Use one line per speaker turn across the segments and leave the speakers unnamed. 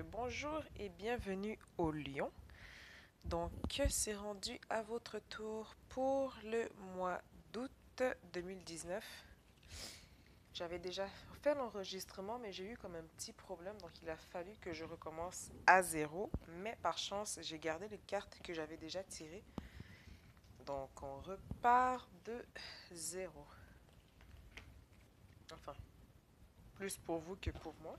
Bonjour et bienvenue au Lion. Donc, c'est rendu à votre tour pour le mois d'août 2019. J'avais déjà fait l'enregistrement, mais j'ai eu comme un petit problème, donc il a fallu que je recommence à zéro. Mais par chance, j'ai gardé les cartes que j'avais déjà tirées. Donc, on repart de zéro. Enfin, plus pour vous que pour moi.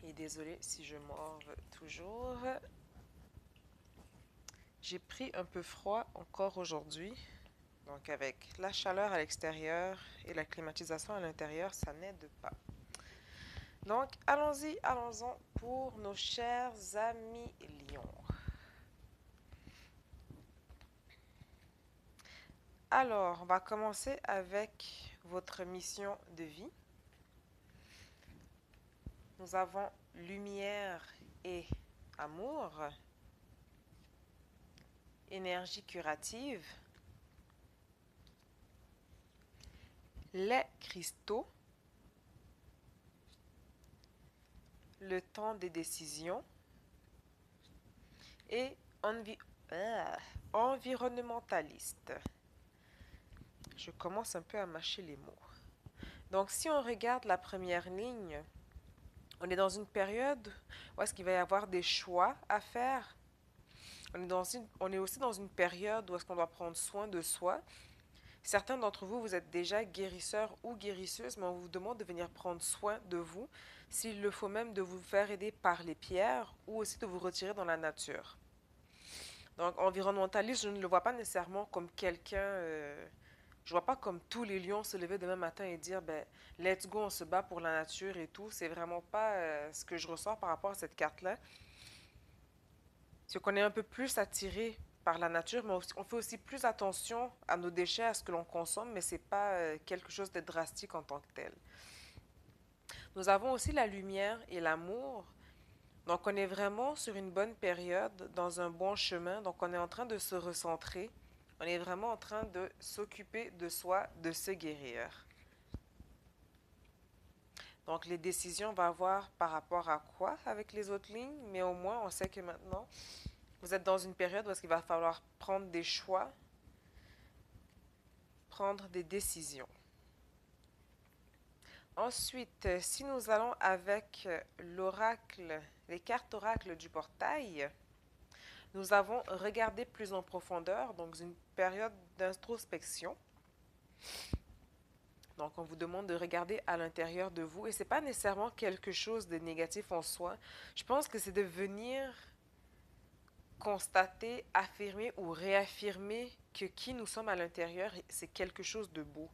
Et désolé si je morve toujours. J'ai pris un peu froid encore aujourd'hui. Donc avec la chaleur à l'extérieur et la climatisation à l'intérieur, ça n'aide pas. Donc allons-y, allons-en pour nos chers amis lions. Alors, on va commencer avec votre mission de vie. Nous avons lumière et amour, énergie curative, les cristaux, le temps des décisions et environnementaliste. Je commence un peu à mâcher les mots. Donc, si on regarde la première ligne, on est dans une période où est-ce qu'il va y avoir des choix à faire. On est aussi dans une période où est-ce qu'on doit prendre soin de soi. Certains d'entre vous, vous êtes déjà guérisseurs ou guérisseuses, mais on vous demande de venir prendre soin de vous, s'il le faut même de vous faire aider par les pierres ou aussi de vous retirer dans la nature. Donc, environnementaliste, je ne le vois pas nécessairement comme quelqu'un... je vois pas comme tous les lions se lever demain matin et dire, ben, let's go, on se bat pour la nature et tout. C'est vraiment pas ce que je ressens par rapport à cette carte-là. C'est qu'on est un peu plus attiré par la nature, mais on fait aussi plus attention à nos déchets, à ce que l'on consomme, mais c'est pas quelque chose de drastique en tant que tel. Nous avons aussi la lumière et l'amour. Donc, on est vraiment sur une bonne période, dans un bon chemin. Donc, on est en train de se recentrer. On est vraiment en train de s'occuper de soi, de se guérir. Donc, les décisions, on va voir par rapport à quoi avec les autres lignes, mais au moins, on sait que maintenant, vous êtes dans une période où il va falloir prendre des choix, prendre des décisions. Ensuite, si nous allons avec l'oracle, les cartes oracles du portail, nous avons regardé plus en profondeur, donc une période d'introspection. Donc, on vous demande de regarder à l'intérieur de vous et ce n'est pas nécessairement quelque chose de négatif en soi. Je pense que c'est de venir constater, affirmer ou réaffirmer que qui nous sommes à l'intérieur, c'est quelque chose de beau.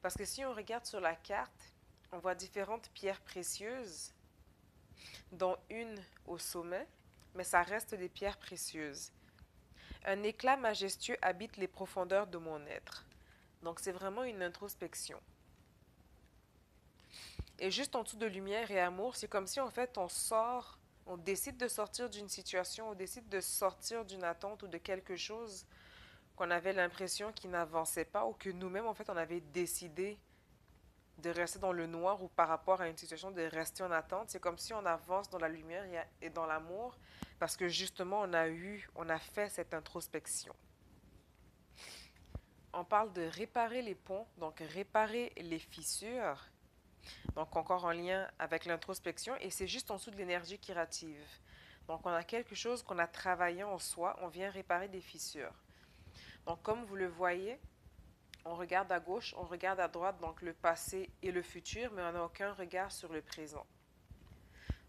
Parce que si on regarde sur la carte, on voit différentes pierres précieuses, dont une au sommet, mais ça reste des pierres précieuses. Un éclat majestueux habite les profondeurs de mon être. Donc c'est vraiment une introspection. Et juste en dessous de lumière et amour, c'est comme si en fait on décide de sortir d'une situation, on décide de sortir d'une attente ou de quelque chose qu'on avait l'impression qui n'avançait pas ou que nous-mêmes en fait on avait décidé de rester dans le noir ou par rapport à une situation de rester en attente. C'est comme si on avance dans la lumière et dans l'amour parce que justement on a fait cette introspection. On parle de réparer les ponts, donc réparer les fissures. Donc encore en lien avec l'introspection et c'est juste en dessous de l'énergie curative. Donc on a quelque chose qu'on a travaillé en soi, on vient réparer des fissures. Donc comme vous le voyez, on regarde à gauche, on regarde à droite, donc le passé et le futur, mais on n'a aucun regard sur le présent.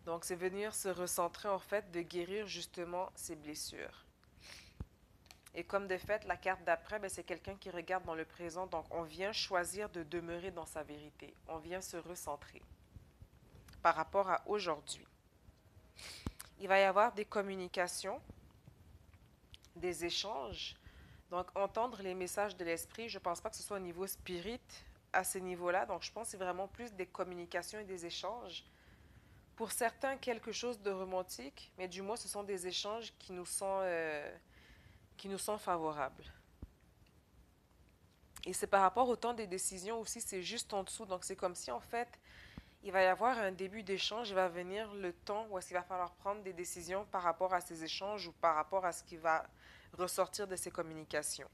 Donc c'est venir se recentrer en fait, de guérir justement ces blessures. Et comme de fait, la carte d'après, ben, c'est quelqu'un qui regarde dans le présent, donc on vient choisir de demeurer dans sa vérité. On vient se recentrer par rapport à aujourd'hui. Il va y avoir des communications, des échanges. Donc, entendre les messages de l'esprit, je ne pense pas que ce soit au niveau spirit à ce niveau-là. Donc, je pense que c'est vraiment plus des communications et des échanges. Pour certains, quelque chose de romantique, mais du moins, ce sont des échanges qui nous sont favorables. Et c'est par rapport au temps des décisions aussi, c'est juste en dessous. Donc, c'est comme si, en fait, il va y avoir un début d'échange, il va venir le temps où est-ce qu'il va falloir prendre des décisions par rapport à ces échanges ou par rapport à ce qui va ressortir de ces communications.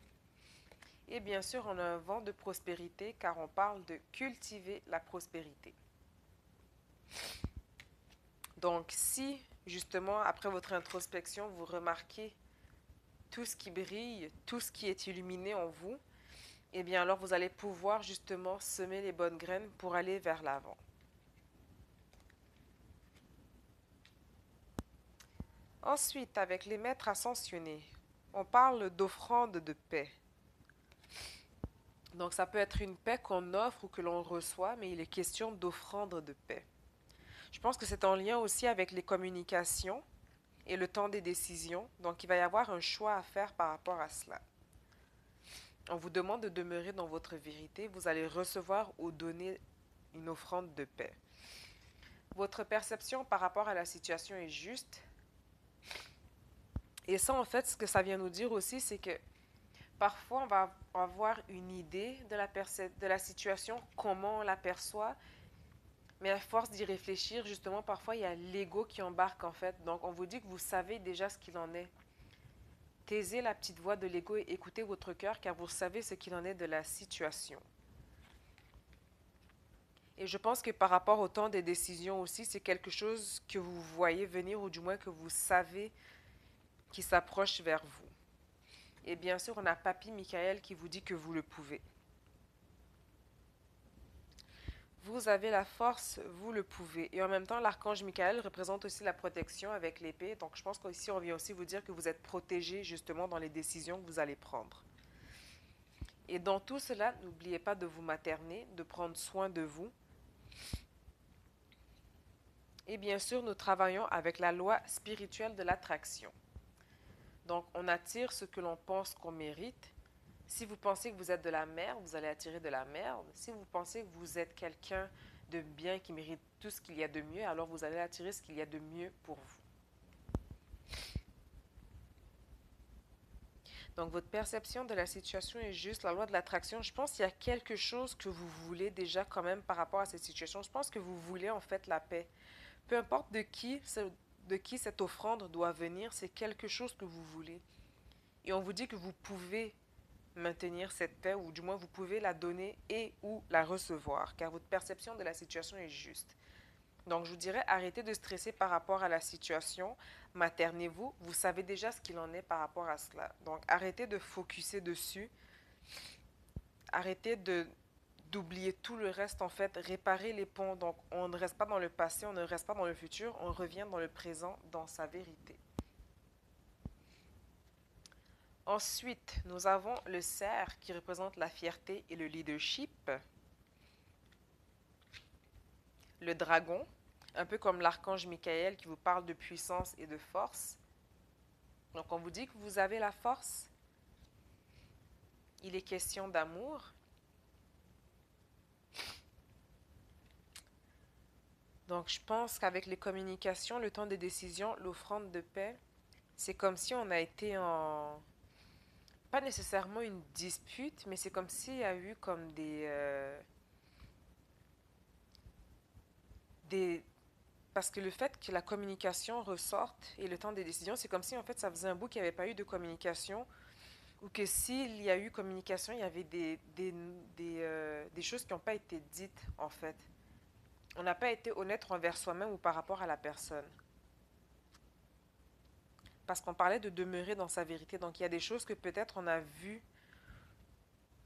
Et bien sûr, on a un vent de prospérité car on parle de cultiver la prospérité. Donc, si justement, après votre introspection, vous remarquez tout ce qui brille, tout ce qui est illuminé en vous, eh bien alors vous allez pouvoir justement semer les bonnes graines pour aller vers l'avant. Ensuite, avec les maîtres ascensionnés, on parle d'offrande de paix. Donc ça peut être une paix qu'on offre ou que l'on reçoit, mais il est question d'offrande de paix. Je pense que c'est en lien aussi avec les communications et le temps des décisions. Donc il va y avoir un choix à faire par rapport à cela. On vous demande de demeurer dans votre vérité. Vous allez recevoir ou donner une offrande de paix. Votre perception par rapport à la situation est juste. Et ça, en fait, ce que ça vient nous dire aussi, c'est que parfois, on va avoir une idée de la situation, comment on l'aperçoit, mais à force d'y réfléchir, justement, parfois, il y a l'ego qui embarque, en fait. Donc, on vous dit que vous savez déjà ce qu'il en est. Taisez la petite voix de l'ego et écoutez votre cœur, car vous savez ce qu'il en est de la situation. Et je pense que par rapport au temps des décisions aussi, c'est quelque chose que vous voyez venir, ou du moins que vous savez qui s'approche vers vous. Et bien sûr, on a Papy Michael qui vous dit que vous le pouvez. Vous avez la force, vous le pouvez. Et en même temps, l'archange Michael représente aussi la protection avec l'épée. Donc, je pense qu'ici, on vient aussi vous dire que vous êtes protégé justement dans les décisions que vous allez prendre. Et dans tout cela, n'oubliez pas de vous materner, de prendre soin de vous. Et bien sûr, nous travaillons avec la loi spirituelle de l'attraction. Donc, on attire ce que l'on pense qu'on mérite. Si vous pensez que vous êtes de la merde, vous allez attirer de la merde. Si vous pensez que vous êtes quelqu'un de bien qui mérite tout ce qu'il y a de mieux, alors vous allez attirer ce qu'il y a de mieux pour vous. Donc votre perception de la situation est juste. La loi de l'attraction, je pense qu'il y a quelque chose que vous voulez déjà quand même par rapport à cette situation. Je pense que vous voulez en fait la paix. Peu importe de qui cette offrande doit venir, c'est quelque chose que vous voulez. Et on vous dit que vous pouvez maintenir cette paix, ou du moins vous pouvez la donner et ou la recevoir, car votre perception de la situation est juste. Donc je vous dirais, arrêtez de stresser par rapport à la situation, maternez-vous, vous savez déjà ce qu'il en est par rapport à cela. Donc arrêtez de focuser dessus, arrêtez d'oublier tout le reste, en fait, réparer les ponts. Donc on ne reste pas dans le passé, on ne reste pas dans le futur, on revient dans le présent, dans sa vérité. Ensuite, nous avons le cerf qui représente la fierté et le leadership. Le dragon, un peu comme l'archange Michael qui vous parle de puissance et de force. Donc on vous dit que vous avez la force. Il est question d'amour. Donc je pense qu'avec les communications, le temps des décisions, l'offrande de paix, c'est comme si on a été en... Pas nécessairement une dispute, mais c'est comme s'il y a eu comme des... Parce que le fait que la communication ressorte et le temps des décisions, c'est comme si en fait ça faisait un bout qu'il n'y avait pas eu de communication, ou que s'il y a eu communication, il y avait des choses qui n'ont pas été dites en fait. On n'a pas été honnête envers soi-même ou par rapport à la personne. Parce qu'on parlait de demeurer dans sa vérité. Donc il y a des choses que peut-être on a vues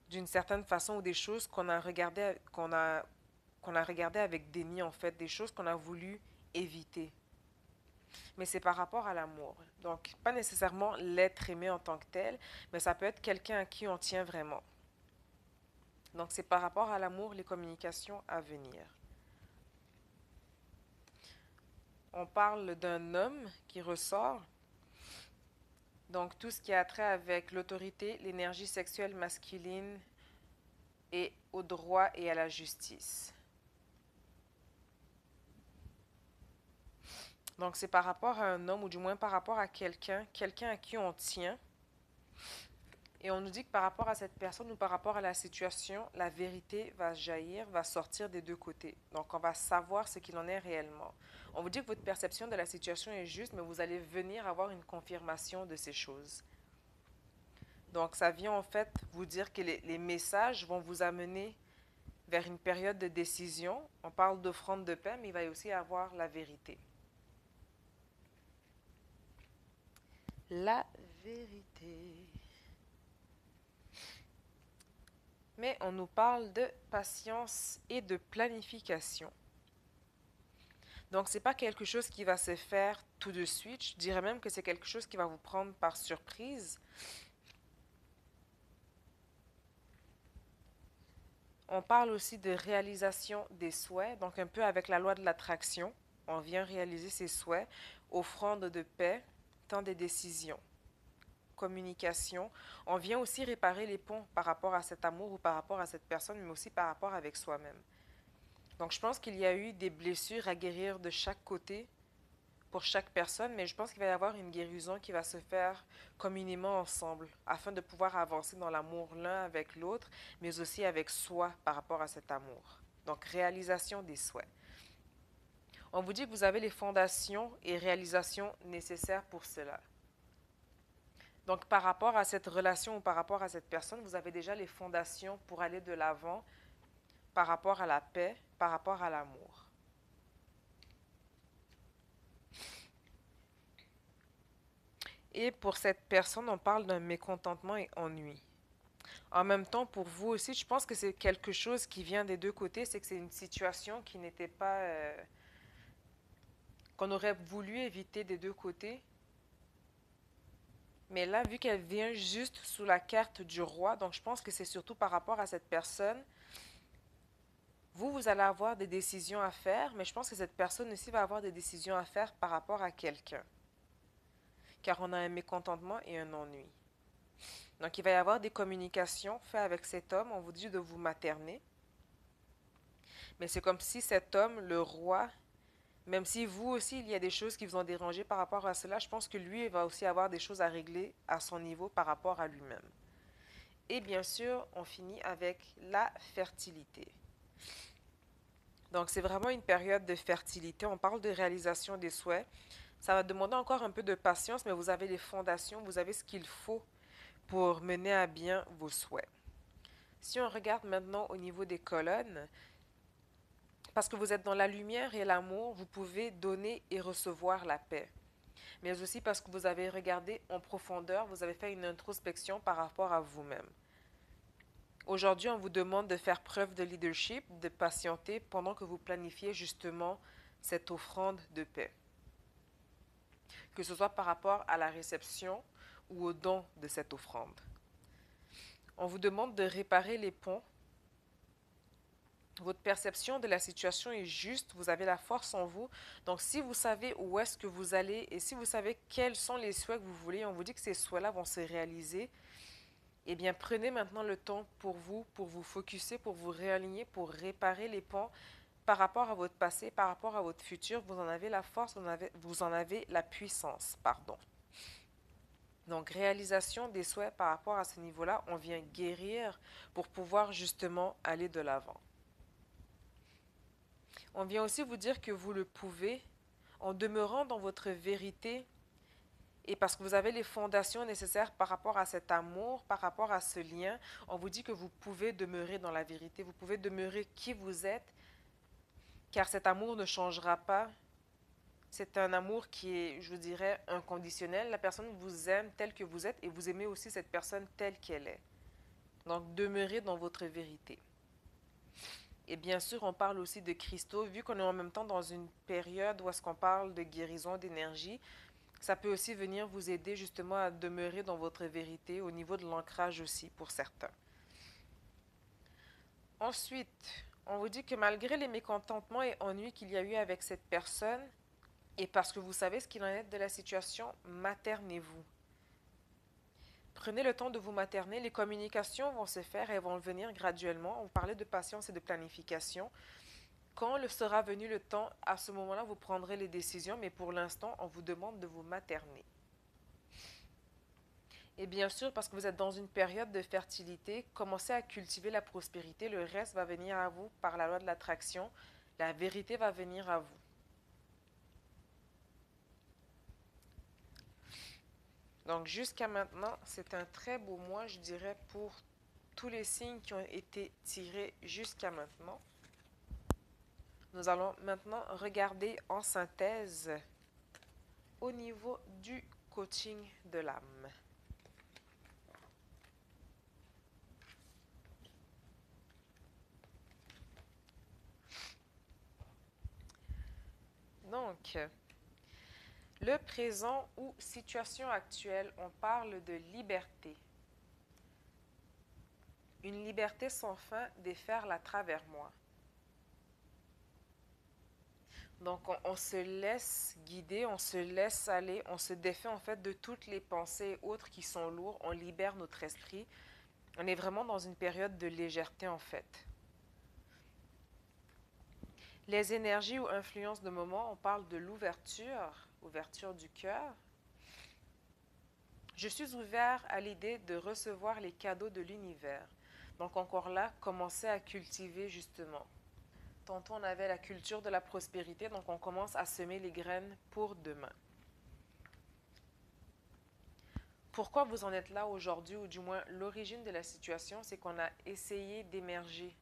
d'une certaine façon, ou des choses qu'on a regardé avec déni en fait, des choses qu'on a voulu éviter. Mais c'est par rapport à l'amour. Donc pas nécessairement l'être aimé en tant que tel, mais ça peut être quelqu'un à qui on tient vraiment. Donc c'est par rapport à l'amour, les communications à venir. On parle d'un homme qui ressort. Donc tout ce qui a trait avec l'autorité, l'énergie sexuelle masculine et au droit et à la justice. Donc c'est par rapport à un homme, ou du moins par rapport à quelqu'un à qui on tient. Et on nous dit que par rapport à cette personne ou par rapport à la situation, la vérité va jaillir, va sortir des deux côtés. Donc, on va savoir ce qu'il en est réellement. On vous dit que votre perception de la situation est juste, mais vous allez venir avoir une confirmation de ces choses. Donc, ça vient en fait vous dire que les messages vont vous amener vers une période de décision. On parle d'offrande de paix, mais il va aussi avoir la vérité. La vérité. Mais on nous parle de patience et de planification. Donc, ce n'est pas quelque chose qui va se faire tout de suite. Je dirais même que c'est quelque chose qui va vous prendre par surprise. On parle aussi de réalisation des souhaits, donc un peu avec la loi de l'attraction. On vient réaliser ses souhaits, offrande de paix, temps des décisions, communication. On vient aussi réparer les ponts par rapport à cet amour ou par rapport à cette personne, mais aussi par rapport avec soi-même. Donc je pense qu'il y a eu des blessures à guérir de chaque côté pour chaque personne, mais je pense qu'il va y avoir une guérison qui va se faire communément ensemble afin de pouvoir avancer dans l'amour l'un avec l'autre, mais aussi avec soi par rapport à cet amour. Donc réalisation des souhaits. On vous dit que vous avez les fondations et réalisations nécessaires pour cela. Donc par rapport à cette relation ou par rapport à cette personne, vous avez déjà les fondations pour aller de l'avant par rapport à la paix, par rapport à l'amour. Et pour cette personne, on parle d'un mécontentement et ennui. En même temps, pour vous aussi, je pense que c'est quelque chose qui vient des deux côtés, c'est que c'est une situation qui n'était pas, qu'on aurait voulu éviter des deux côtés. Mais là, vu qu'elle vient juste sous la carte du roi, donc je pense que c'est surtout par rapport à cette personne. Vous allez avoir des décisions à faire, mais je pense que cette personne aussi va avoir des décisions à faire par rapport à quelqu'un. Car on a un mécontentement et un ennui. Donc, il va y avoir des communications faites avec cet homme. On vous dit de vous materner. Mais c'est comme si cet homme, le roi, même si vous aussi, il y a des choses qui vous ont dérangé par rapport à cela, je pense que lui, il va aussi avoir des choses à régler à son niveau par rapport à lui-même. Et bien sûr, on finit avec la fertilité. Donc, c'est vraiment une période de fertilité. On parle de réalisation des souhaits. Ça va demander encore un peu de patience, mais vous avez les fondations, vous avez ce qu'il faut pour mener à bien vos souhaits. Si on regarde maintenant au niveau des colonnes, parce que vous êtes dans la lumière et l'amour, vous pouvez donner et recevoir la paix. Mais aussi parce que vous avez regardé en profondeur, vous avez fait une introspection par rapport à vous-même. Aujourd'hui, on vous demande de faire preuve de leadership, de patienter pendant que vous planifiez justement cette offrande de paix. Que ce soit par rapport à la réception ou au don de cette offrande. On vous demande de réparer les ponts. Votre perception de la situation est juste, vous avez la force en vous. Donc, si vous savez où est-ce que vous allez et si vous savez quels sont les souhaits que vous voulez, on vous dit que ces souhaits-là vont se réaliser. Eh bien, prenez maintenant le temps pour vous focuser, pour vous réaligner, pour réparer les ponts par rapport à votre passé, par rapport à votre futur. Vous en avez la force, vous en avez la puissance, pardon. Donc, réalisation des souhaits par rapport à ce niveau-là, on vient guérir pour pouvoir justement aller de l'avant. On vient aussi vous dire que vous le pouvez en demeurant dans votre vérité et parce que vous avez les fondations nécessaires par rapport à cet amour, par rapport à ce lien. On vous dit que vous pouvez demeurer dans la vérité, vous pouvez demeurer qui vous êtes, car cet amour ne changera pas. C'est un amour qui est, je vous dirais, inconditionnel. La personne vous aime tel que vous êtes et vous aimez aussi cette personne telle qu'elle est. Donc, demeurez dans votre vérité. Et bien sûr, on parle aussi de cristaux. Vu qu'on est en même temps dans une période où est-ce qu'on parle de guérison, d'énergie, ça peut aussi venir vous aider justement à demeurer dans votre vérité au niveau de l'ancrage aussi pour certains. Ensuite, on vous dit que malgré les mécontentements et ennuis qu'il y a eu avec cette personne, et parce que vous savez ce qu'il en est de la situation, maternez-vous. Prenez le temps de vous materner. Les communications vont se faire et vont venir graduellement. On parlait de patience et de planification. Quand le sera venu le temps, à ce moment-là, vous prendrez les décisions, mais pour l'instant, on vous demande de vous materner. Et bien sûr, parce que vous êtes dans une période de fertilité, commencez à cultiver la prospérité. Le reste va venir à vous par la loi de l'attraction. La vérité va venir à vous. Donc jusqu'à maintenant, c'est un très beau mois, je dirais, pour tous les signes qui ont été tirés jusqu'à maintenant. Nous allons maintenant regarder en synthèse au niveau du coaching de l'âme. Donc, le présent ou situation actuelle, on parle de liberté. Une liberté sans fin déferle à travers moi. Donc, on se laisse guider, on se laisse aller, on se défait en fait de toutes les pensées autres qui sont lourdes, on libère notre esprit. On est vraiment dans une période de légèreté en fait. Les énergies ou influences de moment, on parle de l'ouverture, ouverture du cœur. Je suis ouvert à l'idée de recevoir les cadeaux de l'univers. Donc encore là, commencer à cultiver justement. Tantôt on avait la culture de la prospérité, donc on commence à semer les graines pour demain. Pourquoi vous en êtes là aujourd'hui, ou du moins l'origine de la situation, c'est qu'on a essayé d'émerger.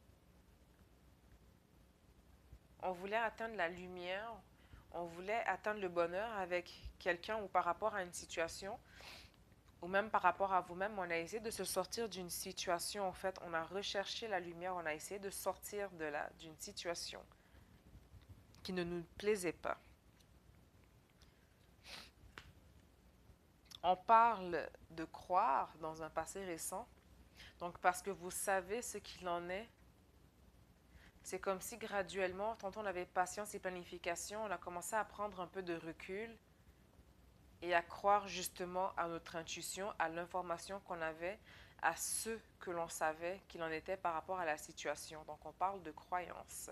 On voulait atteindre la lumière, on voulait atteindre le bonheur avec quelqu'un ou par rapport à une situation, ou même par rapport à vous-même. On a essayé de se sortir d'une situation, en fait, on a recherché la lumière, on a essayé de sortir de d'une situation qui ne nous plaisait pas. On parle de croire dans un passé récent, donc parce que vous savez ce qu'il en est. C'est comme si graduellement, tantôt on avait patience et planification, on a commencé à prendre un peu de recul et à croire justement à notre intuition, à l'information qu'on avait, à ce que l'on savait qu'il en était par rapport à la situation. Donc on parle de croyance.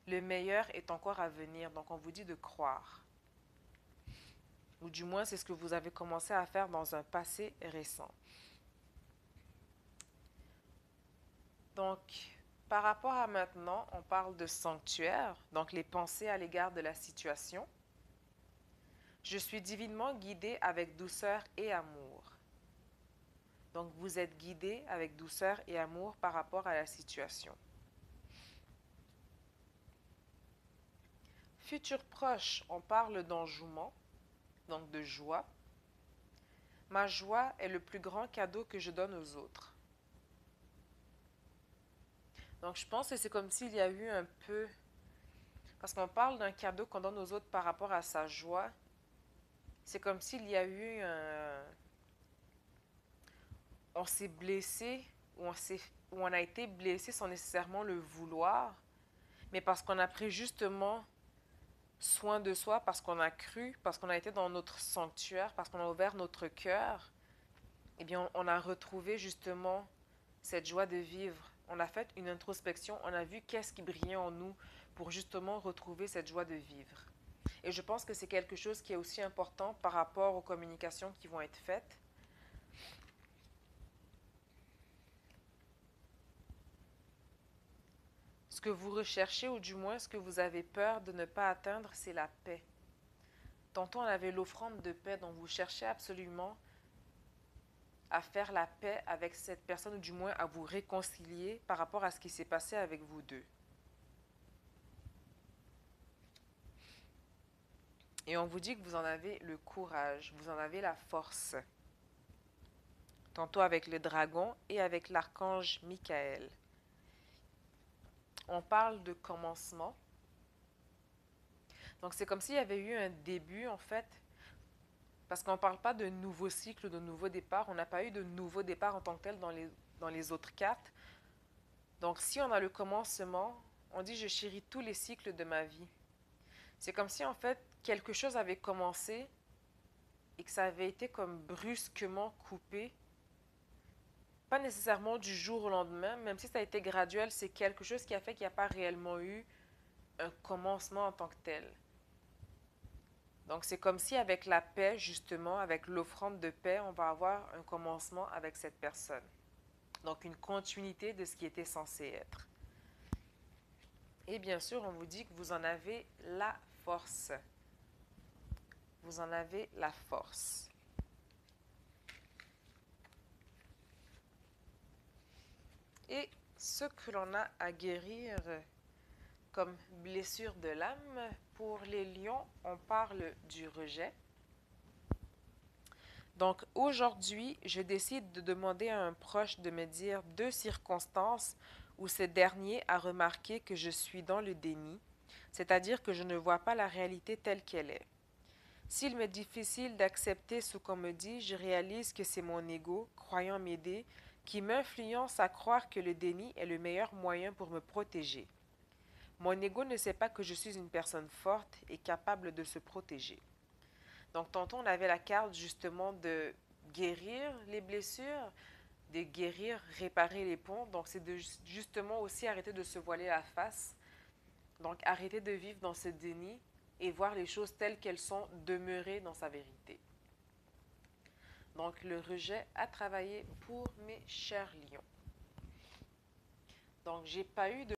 Le meilleur est encore à venir, donc on vous dit de croire. Ou du moins c'est ce que vous avez commencé à faire dans un passé récent. Donc, par rapport à maintenant, on parle de sanctuaire, donc les pensées à l'égard de la situation. Je suis divinement guidé avec douceur et amour. Donc, vous êtes guidé avec douceur et amour par rapport à la situation. Futur proche, on parle d'enjouement, donc de joie. Ma joie est le plus grand cadeau que je donne aux autres. Donc, je pense que c'est comme s'il y a eu un peu... Parce qu'on parle d'un cadeau qu'on donne aux autres par rapport à sa joie. C'est comme s'il y a eu un... On s'est blessé ou on a été blessé sans nécessairement le vouloir, mais parce qu'on a pris justement soin de soi, parce qu'on a cru, parce qu'on a été dans notre sanctuaire, parce qu'on a ouvert notre cœur, eh bien on a retrouvé justement cette joie de vivre. On a fait une introspection, on a vu qu'est-ce qui brillait en nous pour justement retrouver cette joie de vivre. Et je pense que c'est quelque chose qui est aussi important par rapport aux communications qui vont être faites. Ce que vous recherchez, ou du moins ce que vous avez peur de ne pas atteindre, c'est la paix. Tantôt, on avait l'offrande de paix, dont vous cherchez absolument à faire la paix avec cette personne, ou du moins à vous réconcilier par rapport à ce qui s'est passé avec vous deux. Et on vous dit que vous en avez le courage, vous en avez la force. Tantôt avec le dragon et avec l'archange Michael. On parle de commencement. Donc c'est comme s'il y avait eu un début en fait, parce qu'on ne parle pas de nouveau cycle ou de nouveau départ. On n'a pas eu de nouveau départ en tant que tel dans les autres cartes. Donc si on a le commencement, on dit je chéris tous les cycles de ma vie. C'est comme si en fait quelque chose avait commencé et que ça avait été comme brusquement coupé. Pas nécessairement du jour au lendemain, même si ça a été graduel, c'est quelque chose qui a fait qu'il n'y a pas réellement eu un commencement en tant que tel. Donc, c'est comme si avec la paix, justement, avec l'offrande de paix, on va avoir un commencement avec cette personne. Donc, une continuité de ce qui était censé être. Et bien sûr, on vous dit que vous en avez la force. Vous en avez la force. Et ce que l'on a à guérir comme blessure de l'âme, pour les lions, on parle du rejet. Donc aujourd'hui, je décide de demander à un proche de me dire 2 circonstances où ce dernier a remarqué que je suis dans le déni, c'est-à-dire que je ne vois pas la réalité telle qu'elle est. S'il m'est difficile d'accepter ce qu'on me dit, je réalise que c'est mon ego, croyant m'aider, qui m'influence à croire que le déni est le meilleur moyen pour me protéger. Mon ego ne sait pas que je suis une personne forte et capable de se protéger. Donc, tantôt, on avait la carte justement de guérir les blessures, de guérir, réparer les ponts. Donc, c'est de justement aussi arrêter de se voiler la face. Donc, arrêter de vivre dans ce déni et voir les choses telles qu'elles sont, demeurer dans sa vérité. Donc, le rejet à travailler pour mes chers lions. Donc, j'ai pas eu de